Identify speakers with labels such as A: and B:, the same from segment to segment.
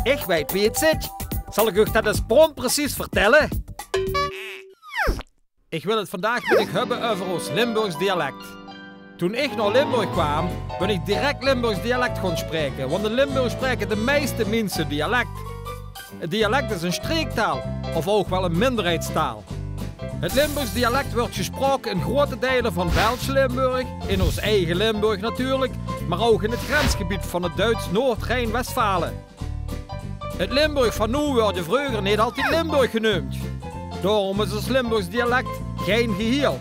A: Ik weet wie het zit. Zal ik u dat eens precies vertellen? Ik wil het vandaag met u hebben over ons Limburgs dialect. Toen ik naar Limburg kwam, ben ik direct Limburgs dialect gaan spreken, want in Limburg spreken de meeste mensen dialect. Het dialect is een streektaal, of ook wel een minderheidstaal. Het Limburgs dialect wordt gesproken in grote delen van Belgisch-Limburg, in ons eigen Limburg natuurlijk, maar ook in het grensgebied van het Duits Noord-Rijn-Westfalen. Het Limburg van nu werd vroeger niet altijd Limburg genoemd. Daarom is het Limburgs dialect geen geheel.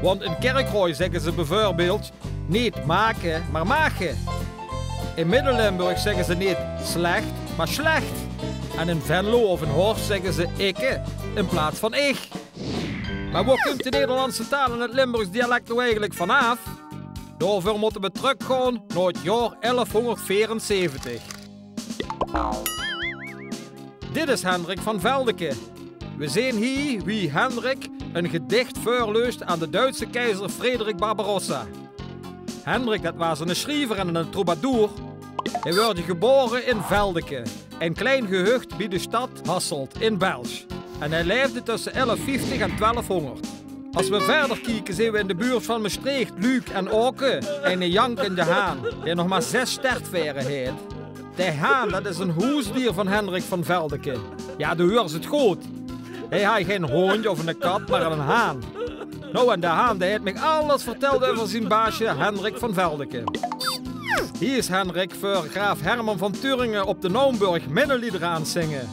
A: Want in Kerkrooy zeggen ze bijvoorbeeld niet maken, maar maken. In Midden-Limburg zeggen ze niet slecht, maar slecht. En in Venlo of in Horst zeggen ze ikke in plaats van ik. Maar waar komt de Nederlandse taal en het Limburgs dialect nou eigenlijk vanaf? Daarvoor moeten we teruggaan naar het jaar 1174. Dit is Hendrik van Veldeke. We zien hier wie Hendrik een gedicht voorleest aan de Duitse keizer Frederik Barbarossa. Hendrik, dat was een schrijver en een troubadour. Hij werd geboren in Veldeke, een klein gehucht bij de stad Hasselt in België. En hij leefde tussen 1150 en 1200. Als we verder kijken zien we in de buurt van Maastricht, Luik en Oken een jankende haan die nog maar 6 stertveren heet. De haan, dat is een huisdier van Hendrik van Veldeke. Ja, de hoor is het goed. Hij had geen hondje of een kat, maar een haan. Nou, en de haan die heeft me alles verteld over zijn baasje Hendrik van Veldeke. Hier is Hendrik voor graaf Herman van Thüringen op de Naumburg minneliederen aan het zingen.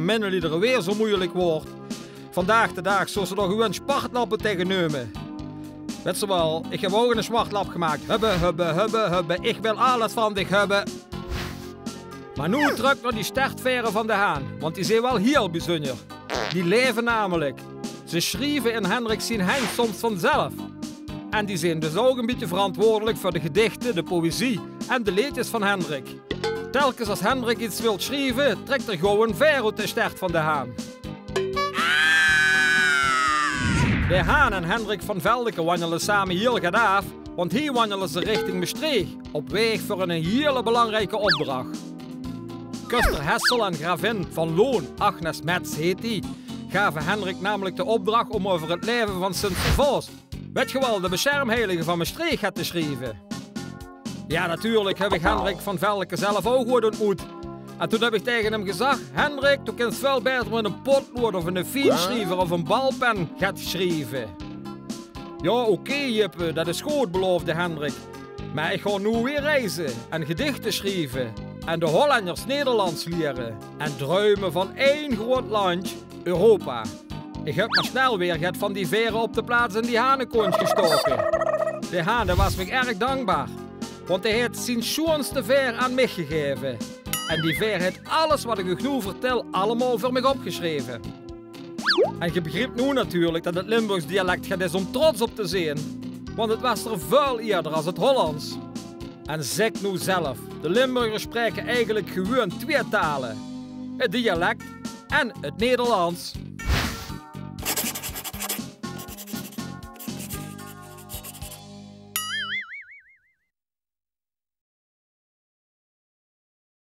A: Minneliederen, weer zo'n moeilijk woord. Vandaag de dag zullen ze nog gewoon spartlappen tegennemen. Weet je wel, ik heb ook een smartlap gemaakt. Hubbe, ik wil alles van dich hebben. Maar nu terug naar die stertveren van de haan, want die zijn wel heel bijzonder. Die leven namelijk. Ze schrijven in Hendrik zijn hand soms vanzelf. En die zijn dus ook een beetje verantwoordelijk voor de gedichten, de poëzie en de liedjes van Hendrik. Telkens als Hendrik iets wil schrijven, trekt er gewoon ver uit de stert van de haan. De haan en Hendrik van Veldeke wandelen samen heel gaaf, want hier wandelen ze richting Maastricht, op weg voor een hele belangrijke opdracht. Kuster Hessel en gravin van Loon, Agnes Metz heet die, gaven Hendrik namelijk de opdracht om over het leven van Sint-Servaas, weet je wel, de beschermheilige van Maastricht, gaat te schrijven. Ja, natuurlijk heb ik Hendrik van Veldeke zelf ook goed ontmoet. En toen heb ik tegen hem gezegd, Hendrik, tu kunt veel beter met een potlood of een fietsschrijver of een balpen gaat schrijven. Ja, oké, Jippe, dat is goed, beloofde Hendrik. Maar ik ga nu weer reizen en gedichten schrijven. En de Hollanders Nederlands leren. En druimen van één groot land, Europa. Ik heb maar snel weer het van die veren op de plaats in die hanenkont gestoken. De haan was me erg dankbaar. Want hij heeft zijn schoonste veer aan mij gegeven. En die veer heeft alles wat ik u nu vertel allemaal voor mij opgeschreven. En je begrijpt nu natuurlijk dat het Limburgs dialect gaat is om trots op te zijn. Want het was er veel eerder als het Hollands. En zeg nu zelf, de Limburgers spreken eigenlijk gewoon 2 talen. Het dialect en het Nederlands.